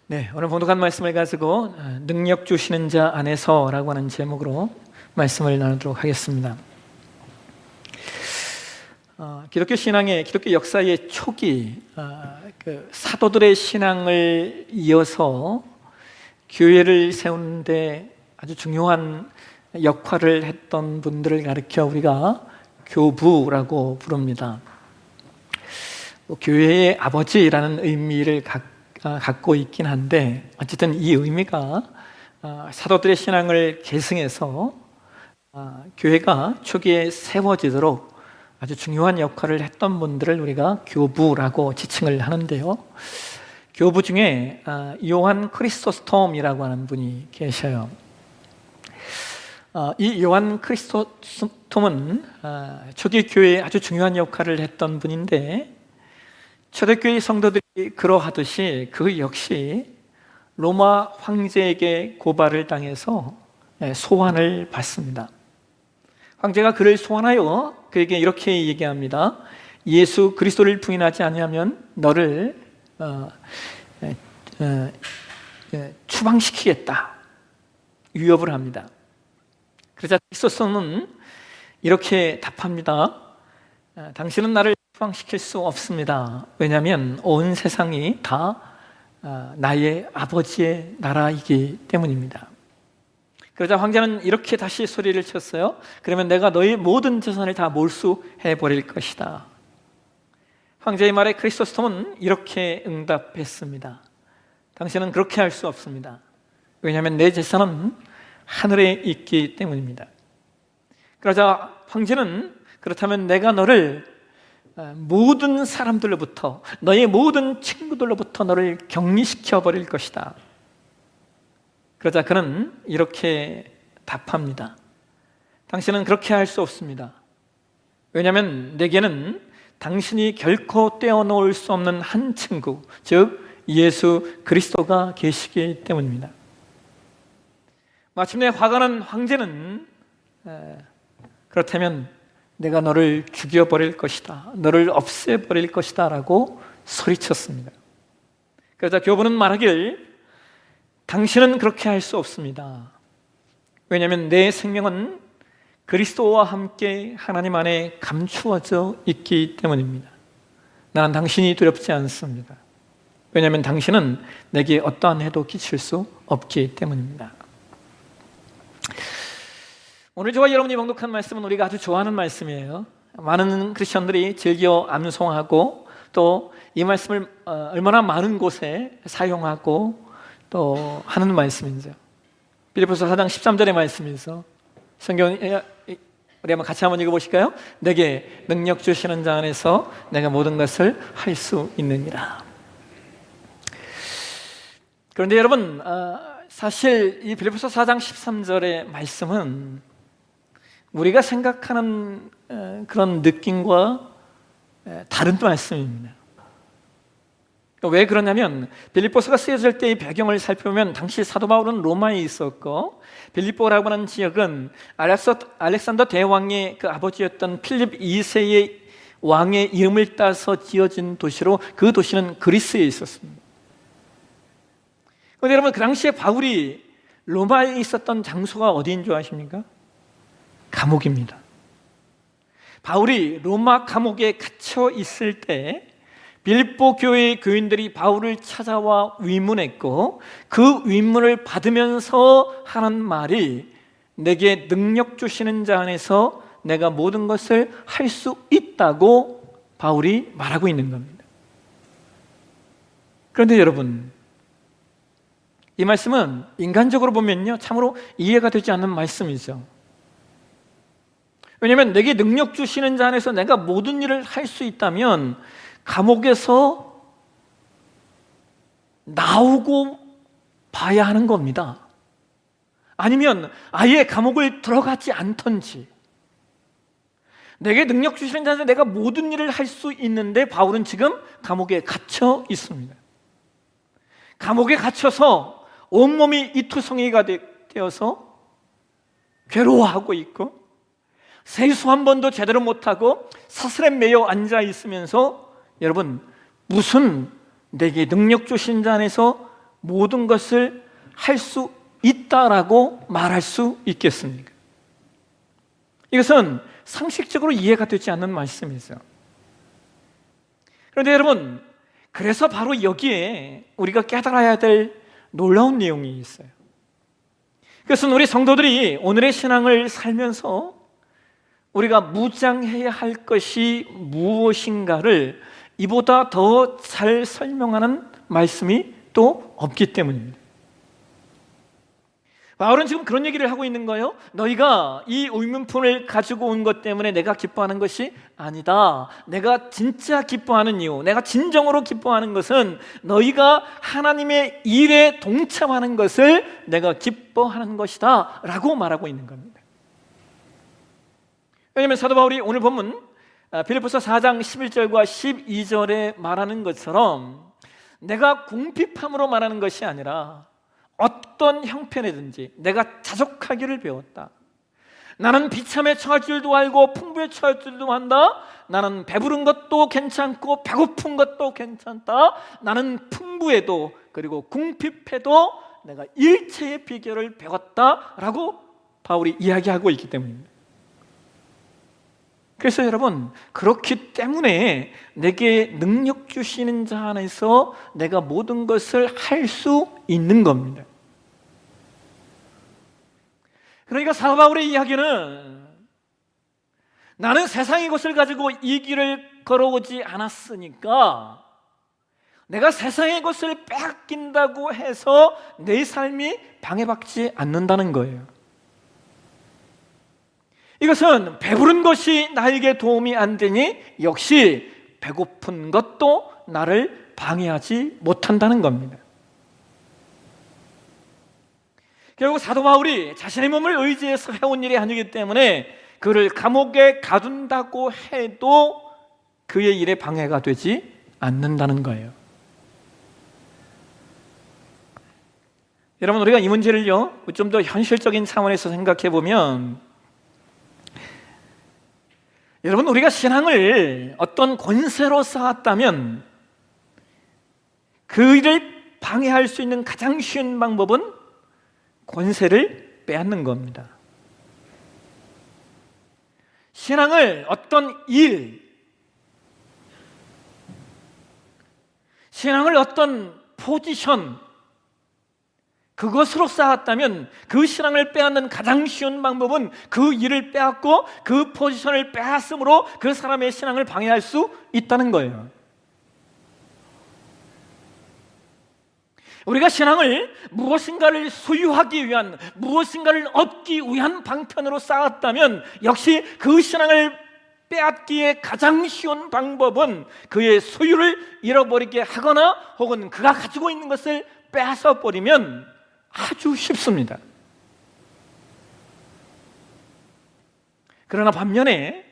네, 오늘 본독한 말씀을 가지고 능력 주시는 자 안에서라고 하는 제목으로 말씀을 나누도록 하겠습니다. 기독교 신앙의 기독교 역사의 초기 사도들의 신앙을 이어서 교회를 세우는데 아주 중요한 역할을 했던 분들을 가리켜 우리가 교부라고 부릅니다. 교회의 아버지라는 의미를 갖고 있긴 한데 어쨌든 이 의미가 사도들의 신앙을 계승해서 교회가 초기에 세워지도록 아주 중요한 역할을 했던 분들을 우리가 교부라고 지칭을 하는데요. 교부 중에 요한 크리소스톰이라고 하는 분이 계셔요. 이 요한 크리소스톰은 초기 교회에 아주 중요한 역할을 했던 분인데 초대교회 성도들이 그러하듯이 그 역시 로마 황제에게 고발을 당해서 소환을 받습니다. 황제가 그를 소환하여 그에게 이렇게 얘기합니다. 예수 그리스도를 부인하지 아니하면 너를 추방시키겠다 위협을 합니다. 그러자 크리소스톰은 이렇게 답합니다. 당신은 나를 추방시킬 수 없습니다. 왜냐하면 온 세상이 다 나의 아버지의 나라이기 때문입니다. 그러자 황제는 이렇게 다시 소리를 쳤어요. 그러면 내가 너의 모든 재산을 다 몰수해버릴 것이다. 황제의 말에 크리소스톰은 이렇게 응답했습니다. 당신은 그렇게 할 수 없습니다. 왜냐하면 내 재산은 하늘에 있기 때문입니다. 그러자 황제는 그렇다면 내가 너를 모든 사람들로부터 너의 모든 친구들로부터 너를 격리시켜 버릴 것이다. 그러자 그는 이렇게 답합니다. 당신은 그렇게 할 수 없습니다. 왜냐하면 내게는 당신이 결코 떼어놓을 수 없는 한 친구, 즉 예수 그리스도가 계시기 때문입니다. 마침내 화가 난 황제는 그렇다면 내가 너를 죽여버릴 것이다, 너를 없애버릴 것이다 라고 소리쳤습니다. 그러자 교부는 말하길 당신은 그렇게 할 수 없습니다. 왜냐하면 내 생명은 그리스도와 함께 하나님 안에 감추어져 있기 때문입니다. 나는 당신이 두렵지 않습니다. 왜냐하면 당신은 내게 어떠한 해도 끼칠 수 없기 때문입니다. 오늘 저와 여러분이 봉독한 말씀은 우리가 아주 좋아하는 말씀이에요. 많은 크리스천들이 즐겨 암송하고 또 이 말씀을 얼마나 많은 곳에 사용하고 또 하는 말씀이죠. 빌립보서 4장 13절의 말씀에서 성경 우리 한번 같이 한번 읽어보실까요? 내게 능력 주시는 자 안에서 내가 모든 것을 할 수 있느니라. 그런데 여러분 사실 이 빌립보서 4장 13절의 말씀은 우리가 생각하는 그런 느낌과 다른 말씀입니다. 왜 그러냐면 빌립보서가 쓰여질 때의 배경을 살펴보면 당시 사도 바울은 로마에 있었고 빌립보라고 하는 지역은 알렉산더 대왕의 그 아버지였던 필립 2세의 왕의 이름을 따서 지어진 도시로 그 도시는 그리스에 있었습니다. 그런데 여러분 그 당시에 바울이 로마에 있었던 장소가 어디인 줄 아십니까? 감옥입니다. 바울이 로마 감옥에 갇혀 있을 때 빌립보 교회의 교인들이 바울을 찾아와 위문했고 그 위문을 받으면서 하는 말이 내게 능력 주시는 자 안에서 내가 모든 것을 할 수 있다고 바울이 말하고 있는 겁니다. 그런데 여러분 이 말씀은 인간적으로 보면요 참으로 이해가 되지 않는 말씀이죠. 왜냐하면 내게 능력 주시는 자 안에서 내가 모든 일을 할 수 있다면 감옥에서 나오고 봐야 하는 겁니다. 아니면 아예 감옥을 들어가지 않던지. 내게 능력 주시는 자 안에서 내가 모든 일을 할 수 있는데 바울은 지금 감옥에 갇혀 있습니다. 감옥에 갇혀서 온몸이 이투성이가 되어서 괴로워하고 있고 세수 한 번도 제대로 못하고 사슬에 매여 앉아 있으면서 여러분 무슨 내게 능력 주신 자 안에서 모든 것을 할 수 있다라고 말할 수 있겠습니까? 이것은 상식적으로 이해가 되지 않는 말씀이죠. 그런데 여러분, 그래서 바로 여기에 우리가 깨달아야 될 놀라운 내용이 있어요. 그것은 우리 성도들이 오늘의 신앙을 살면서 우리가 무장해야 할 것이 무엇인가를 이보다 더 잘 설명하는 말씀이 또 없기 때문입니다. 바울은 지금 그런 얘기를 하고 있는 거예요. 너희가 이 의문품을 가지고 온 것 때문에 내가 기뻐하는 것이 아니다. 내가 진짜 기뻐하는 이유, 내가 진정으로 기뻐하는 것은 너희가 하나님의 일에 동참하는 것을 내가 기뻐하는 것이다 라고 말하고 있는 겁니다. 왜냐하면 사도 바울이 오늘 본문 빌립보서 4장 11절과 12절에 말하는 것처럼 내가 궁핍함으로 말하는 것이 아니라 어떤 형편이든지 내가 자족하기를 배웠다. 나는 비참에 처할 줄도 알고 풍부에 처할 줄도 안다. 나는 배부른 것도 괜찮고 배고픈 것도 괜찮다. 나는 풍부해도 그리고 궁핍해도 내가 일체의 비결을 배웠다라고 바울이 이야기하고 있기 때문입니다. 그래서 여러분, 그렇기 때문에 내게 능력 주시는 자 안에서 내가 모든 것을 할 수 있는 겁니다. 그러니까 사도 바울의 이야기는 나는 세상의 것을 가지고 이 길을 걸어오지 않았으니까 내가 세상의 것을 빼앗긴다고 해서 내 삶이 방해받지 않는다는 거예요. 이것은 배부른 것이 나에게 도움이 안 되니 역시 배고픈 것도 나를 방해하지 못한다는 겁니다. 결국 사도 바울이 자신의 몸을 의지해서 해온 일이 아니기 때문에 그를 감옥에 가둔다고 해도 그의 일에 방해가 되지 않는다는 거예요. 여러분, 우리가 이 문제를요 좀 더 현실적인 차원에서 생각해 보면, 여러분, 우리가 신앙을 어떤 권세로 쌓았다면 그 일을 방해할 수 있는 가장 쉬운 방법은 권세를 빼앗는 겁니다. 신앙을 어떤 일, 신앙을 어떤 포지션, 그것으로 쌓았다면 그 신앙을 빼앗는 가장 쉬운 방법은 그 일을 빼앗고 그 포지션을 빼앗음으로 그 사람의 신앙을 방해할 수 있다는 거예요. 우리가 신앙을 무엇인가를 소유하기 위한, 무엇인가를 얻기 위한 방편으로 쌓았다면 역시 그 신앙을 빼앗기에 가장 쉬운 방법은 그의 소유를 잃어버리게 하거나 혹은 그가 가지고 있는 것을 빼앗아 버리면 아주 쉽습니다. 그러나 반면에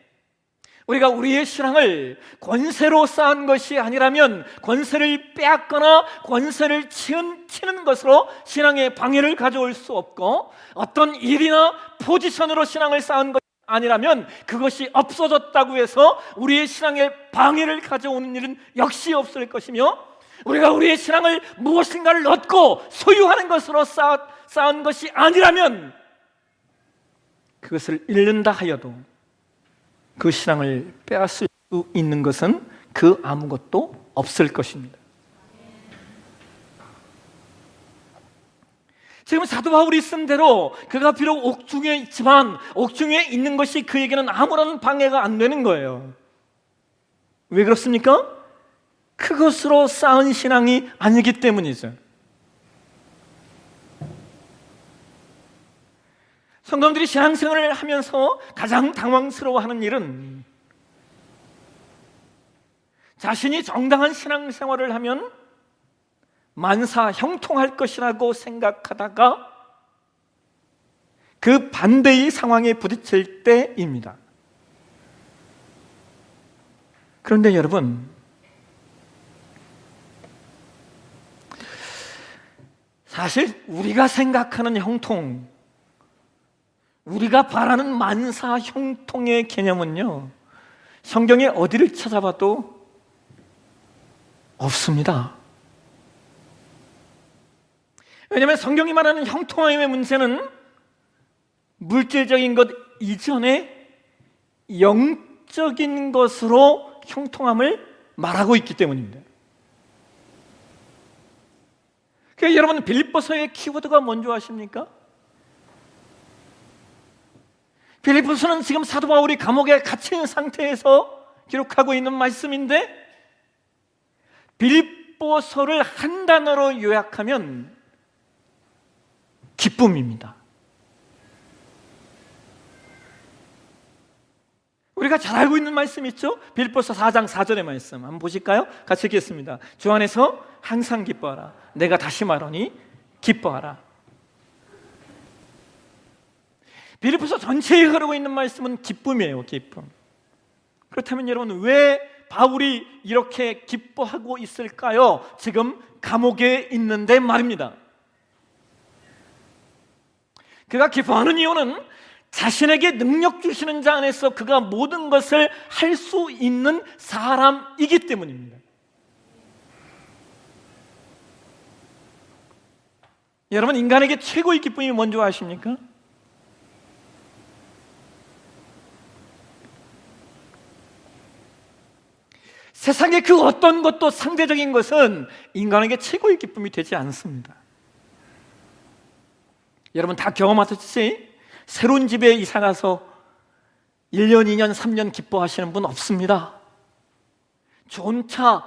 우리가 우리의 신앙을 권세로 쌓은 것이 아니라면 권세를 빼앗거나 권세를 치는 것으로 신앙의 방해를 가져올 수 없고, 어떤 일이나 포지션으로 신앙을 쌓은 것이 아니라면 그것이 없어졌다고 해서 우리의 신앙에 방해를 가져오는 일은 역시 없을 것이며, 우리가 우리의 신앙을 무엇인가를 얻고 소유하는 것으로 쌓은 것이 아니라면 그것을 잃는다 하여도 그 신앙을 빼앗을 수 있는 것은 그 아무것도 없을 것입니다. 지금 사도 바울이 쓴 대로 그가 비록 옥중에 있지만 옥중에 있는 것이 그에게는 아무런 방해가 안 되는 거예요. 왜 그렇습니까? 그것으로 쌓은 신앙이 아니기 때문이죠. 성도들이 신앙생활을 하면서 가장 당황스러워하는 일은 자신이 정당한 신앙생활을 하면 만사 형통할 것이라고 생각하다가 그 반대의 상황에 부딪힐 때입니다. 그런데 여러분, 사실 우리가 생각하는 형통, 우리가 바라는 만사 형통의 개념은요, 성경에 어디를 찾아봐도 없습니다. 왜냐하면 성경이 말하는 형통함의 문제는 물질적인 것 이전에 영적인 것으로 형통함을 말하고 있기 때문입니다. 그러니까 여러분, 빌립보서의 키워드가 뭔지 아십니까? 빌립보서는 지금 사도 바울이 감옥에 갇힌 상태에서 기록하고 있는 말씀인데, 빌립보서를 한 단어로 요약하면 기쁨입니다. 우리가 잘 알고 있는 말씀 있죠? 빌립보서 4장 4절의 말씀 한번 보실까요? 같이 읽겠습니다. 주 안에서 항상 기뻐하라. 내가 다시 말하니 기뻐하라. 빌립보서 전체에 흐르고 있는 말씀은 기쁨이에요. 기쁨. 그렇다면 여러분, 왜 바울이 이렇게 기뻐하고 있을까요? 지금 감옥에 있는데 말입니다. 그가 기뻐하는 이유는 자신에게 능력 주시는 자 안에서 그가 모든 것을 할 수 있는 사람이기 때문입니다. 여러분, 인간에게 최고의 기쁨이 뭔지 아십니까? 세상의 그 어떤 것도 상대적인 것은 인간에게 최고의 기쁨이 되지 않습니다. 여러분 다 경험하셨지? 새로운 집에 이사 가서 1년, 2년, 3년 기뻐하시는 분 없습니다. 좋은 차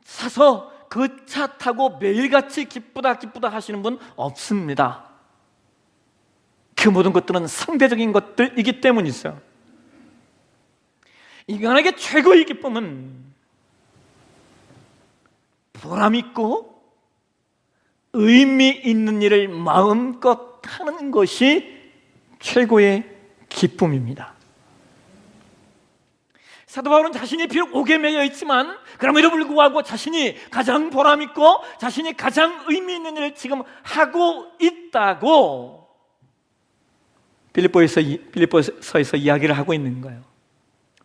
사서 그 차 타고 매일같이 기쁘다 하시는 분 없습니다. 그 모든 것들은 상대적인 것들이기 때문이죠. 인간에게 최고의 기쁨은 보람 있고 의미 있는 일을 마음껏 하는 것이 최고의 기쁨입니다. 사도 바울은 자신이 비록 옥에 매여 있지만 그럼에도 불구하고 자신이 가장 보람 있고 자신이 가장 의미 있는 일을 지금 하고 있다고 빌립보서에서 이야기를 하고 있는 거예요.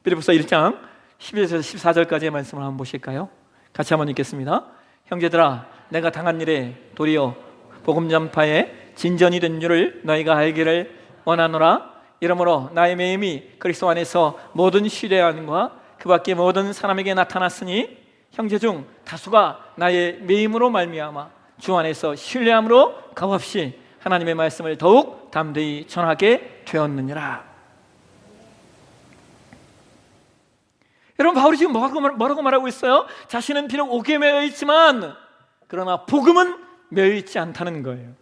빌립보서 1장 11절에서 14절까지의 말씀을 한번 보실까요? 같이 한번 읽겠습니다. 형제들아, 내가 당한 일에 도리어 복음 전파에 진전이 된 줄을 너희가 알기를 원하노라. 이러므로 나의 매임이 그리스도 안에서 모든 신뢰함과 그 밖에 모든 사람에게 나타났으니 형제 중 다수가 나의 매임으로 말미암아 주 안에서 신뢰함으로 값없이 하나님의 말씀을 더욱 담대히 전하게 되었느니라. 여러분, 바울이 지금 뭐라고 말하고 있어요? 자신은 비록 옥에 매여 있지만 그러나 복음은 매여 있지 않다는 거예요.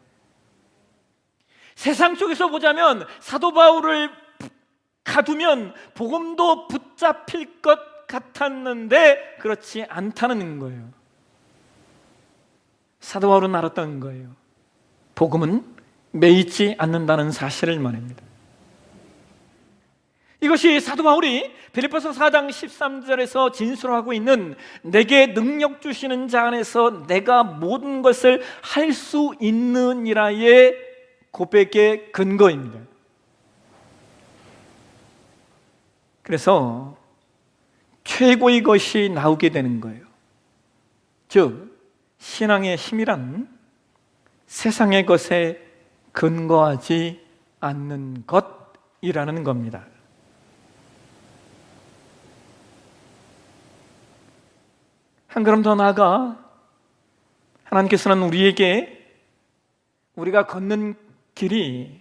세상 쪽에서 보자면 사도 바울을 가두면 복음도 붙잡힐 것 같았는데 그렇지 않다는 거예요. 사도 바울은 알았던 거예요. 복음은 매이지 않는다는 사실을 말합니다. 이것이 사도 바울이 빌립보서 4장 13절에서 진술하고 있는 내게 능력 주시는 자 안에서 내가 모든 것을 할 수 있느니라의 고백의 근거입니다. 그래서 최고의 것이 나오게 되는 거예요. 즉 신앙의 힘이란 세상의 것에 근거하지 않는 것이라는 겁니다. 한 걸음 더 나아가 하나님께서는 우리에게 우리가 걷는 길이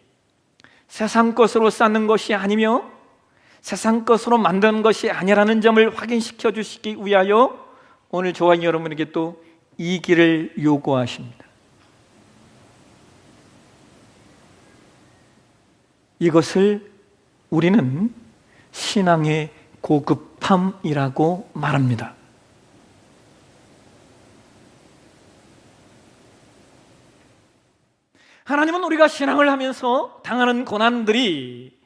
세상 것으로 쌓는 것이 아니며 세상 것으로 만드는 것이 아니라는 점을 확인시켜 주시기 위하여 오늘 저와 여러분에게 또 이 길을 요구하십니다. 이것을 우리는 신앙의 고급함이라고 말합니다. 하나님은 우리가 신앙을 하면서 당하는 고난들이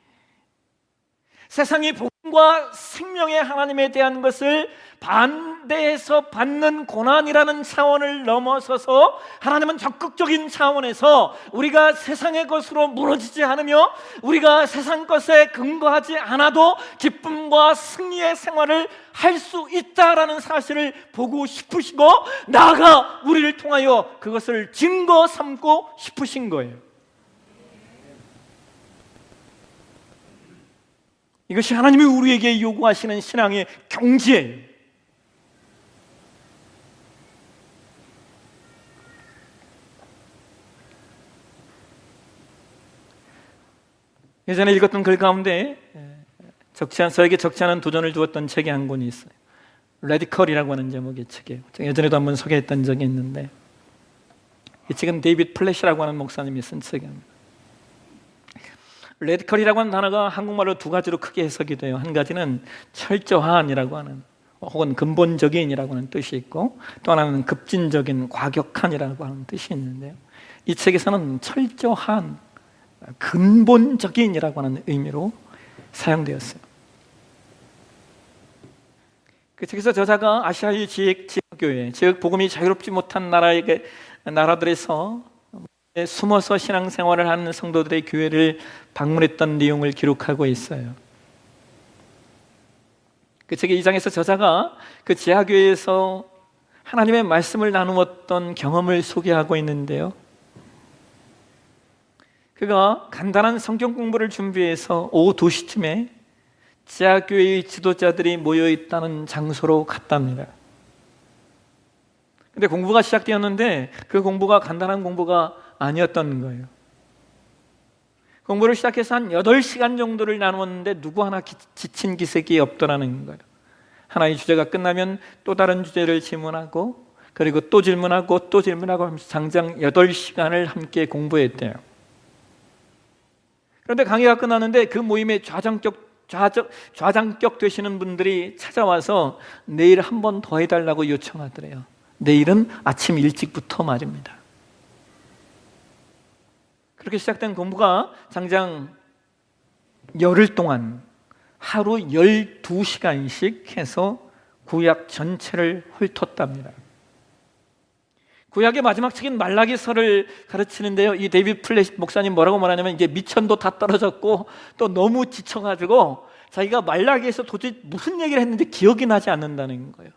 세상이 복음과 기쁨과 생명의 하나님에 대한 것을 반대해서 받는 고난이라는 차원을 넘어서서 하나님은 적극적인 차원에서 우리가 세상의 것으로 무너지지 않으며 우리가 세상 것에 근거하지 않아도 기쁨과 승리의 생활을 할 수 있다라는 사실을 보고 싶으시고, 나아가 우리를 통하여 그것을 증거 삼고 싶으신 거예요. 이것이 하나님이 우리에게 요구하시는 신앙의 경지예요. 예전에 읽었던 글 가운데 저에게 적지 않은 도전을 두었던 책이 한 권이 있어요. 레디컬이라고 하는 제목의 책이에요. 제가 예전에도 한번 소개했던 적이 있는데, 이 책은 데이빗 플래시라고 하는 목사님이 쓴 책입니다. 레디컬이라고 하는 단어가 한국말로 두 가지로 크게 해석이 돼요. 한 가지는 철저한이라고 하는, 혹은 근본적인이라고 하는 뜻이 있고, 또 하나는 급진적인, 과격한이라고 하는 뜻이 있는데요, 이 책에서는 철저한, 근본적인이라고 하는 의미로 사용되었어요. 그 책에서 저자가 아시아의 지역교회, 즉 복음이 자유롭지 못한 나라들에서 숨어서 신앙생활을 하는 성도들의 교회를 방문했던 내용을 기록하고 있어요. 그 책의 2장에서 저자가 그 지하교회에서 하나님의 말씀을 나누었던 경험을 소개하고 있는데요, 그가 간단한 성경 공부를 준비해서 오후 2시쯤에 지하교회의 지도자들이 모여있다는 장소로 갔답니다. 근데 공부가 시작되었는데 그 공부가 간단한 공부가 아니었던 거예요. 공부를 시작해서 한 8시간 정도를 나누었는데 누구 하나 지친 기색이 없더라는 거예요. 하나의 주제가 끝나면 또 다른 주제를 질문하고, 그리고 또 질문하고 또 질문하고 하면서 장장 8시간을 함께 공부했대요. 그런데 강의가 끝났는데 그 모임에 좌장격 되시는 분들이 찾아와서 내일 한 번 더 해달라고 요청하더래요. 내일은 아침 일찍부터 말입니다. 그렇게 시작된 공부가 장장 열흘 동안 하루 12시간씩 해서 구약 전체를 훑었답니다. 구약의 마지막 책인 말라기서를 가르치는데요, 이 데이빗 플래시 목사님 뭐라고 말하냐면, 이제 미천도 다 떨어졌고 또 너무 지쳐가지고 자기가 말라기에서 도대체 무슨 얘기를 했는지 기억이 나지 않는다는 거예요.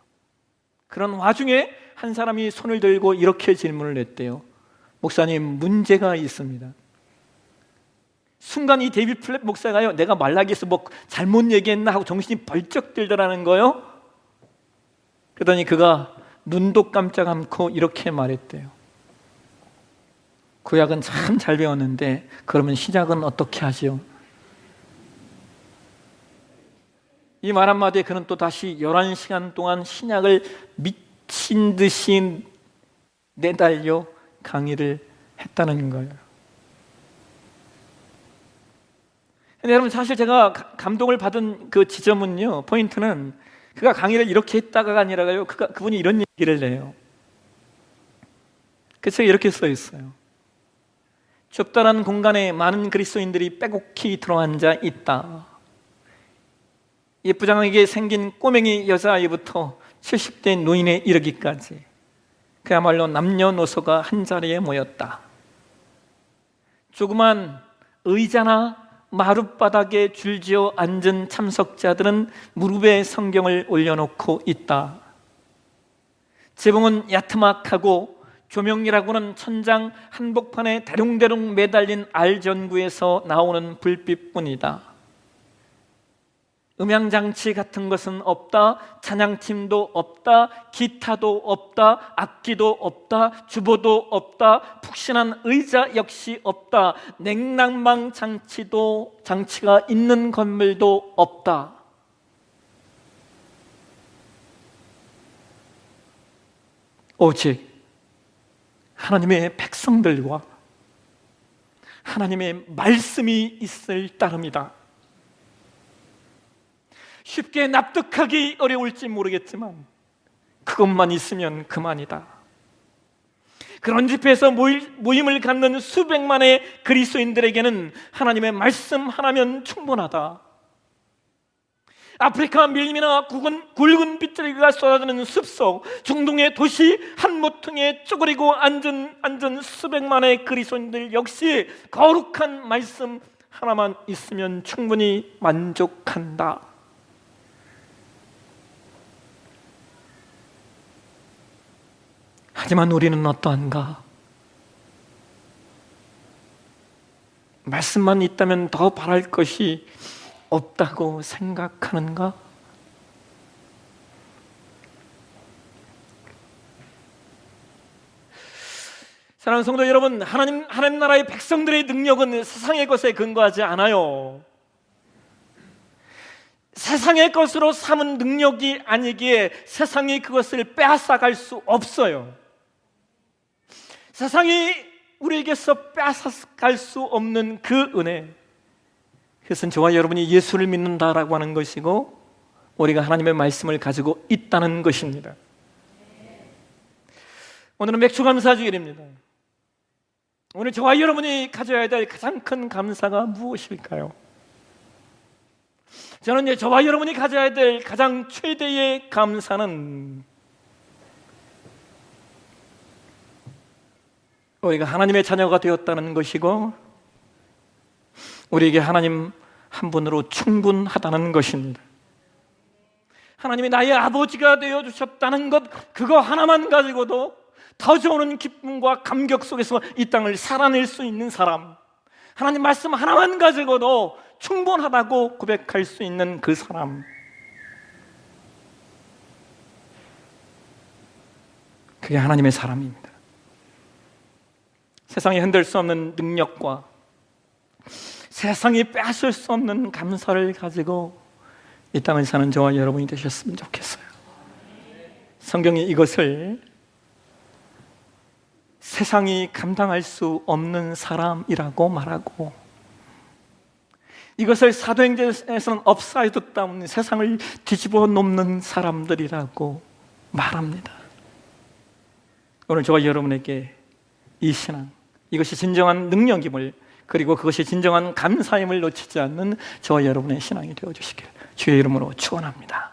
그런 와중에 한 사람이 손을 들고 이렇게 질문을 했대요. 목사님, 문제가 있습니다. 순간 이 데이빗 플래시 목사가요, 내가 말라기에서 뭐 잘못 얘기했나 하고 정신이 벌쩍 들더라는 거예요. 그러더니 그가 눈도 깜짝 않고 이렇게 말했대요. 구약은 참 잘 배웠는데 그러면 시작은 어떻게 하지요? 이 말 한마디에 그는 또 다시 11시간 동안 신약을 미친 듯이 내달려 강의를 했다는 거예요. 근데 여러분, 사실 제가 감동을 받은 그 지점은요, 포인트는 그가 강의를 이렇게 했다가 아니라요, 그분이 이런 얘기를 해요. 그 책에 이렇게 써 있어요. 좁다란 공간에 많은 그리스도인들이 빼곡히 들어앉아 있다. 예쁘장하게 생긴 꼬맹이 여자아이부터 70대 노인에 이르기까지 그야말로 남녀노소가 한자리에 모였다. 조그만 의자나 마룻바닥에 줄지어 앉은 참석자들은 무릎에 성경을 올려놓고 있다. 지붕은 야트막하고 조명이라고는 천장 한복판에 대롱대롱 매달린 알전구에서 나오는 불빛뿐이다. 음향장치 같은 것은 없다. 찬양팀도 없다. 기타도 없다. 악기도 없다. 주보도 없다. 푹신한 의자 역시 없다. 냉난방 장치가 있는 건물도 없다. 오직 하나님의 백성들과 하나님의 말씀이 있을 따름이다. 쉽게 납득하기 어려울지 모르겠지만 그것만 있으면 그만이다. 그런 집회에서 모임을 갖는 수백만의 그리스도인들에게는 하나님의 말씀 하나면 충분하다. 아프리카 밀림이나 굵은 빗자루가 쏟아지는 숲속, 중동의 도시 한 모퉁이에 쪼그리고 앉은 수백만의 그리스도인들 역시 거룩한 말씀 하나만 있으면 충분히 만족한다. 하지만 우리는 어떠한가? 말씀만 있다면 더 바랄 것이 없다고 생각하는가? 사랑하는 성도 여러분, 하나님 나라의 백성들의 능력은 세상의 것에 근거하지 않아요. 세상의 것으로 삼은 능력이 아니기에 세상이 그것을 빼앗아갈 수 없어요. 세상이 우리에게서 빼앗아갈 수 없는 그 은혜, 그것은 저와 여러분이 예수를 믿는다라고 하는 것이고 우리가 하나님의 말씀을 가지고 있다는 것입니다. 오늘은 맥주감사주일입니다. 오늘 저와 여러분이 가져야 될 가장 큰 감사가 무엇일까요? 저는 저와 여러분이 가져야 될 가장 최대의 감사는 우리가 하나님의 자녀가 되었다는 것이고 우리에게 하나님 한 분으로 충분하다는 것입니다. 하나님이 나의 아버지가 되어주셨다는 것, 그거 하나만 가지고도 터져오는 기쁨과 감격 속에서 이 땅을 살아낼 수 있는 사람, 하나님 말씀 하나만 가지고도 충분하다고 고백할 수 있는 그 사람, 그게 하나님의 사람입니다. 세상이 흔들 수 없는 능력과 세상이 빼앗을 수 없는 감사를 가지고 이 땅을 사는 저와 여러분이 되셨으면 좋겠어요. 성경이 이것을 세상이 감당할 수 없는 사람이라고 말하고, 이것을 사도행전에서는 업사이드 다운, 세상을 뒤집어 놓는 사람들이라고 말합니다. 오늘 저와 여러분에게 이 신앙, 이것이 진정한 능력임을, 그리고 그것이 진정한 감사임을 놓치지 않는 저와 여러분의 신앙이 되어주시길 주의 이름으로 축원합니다.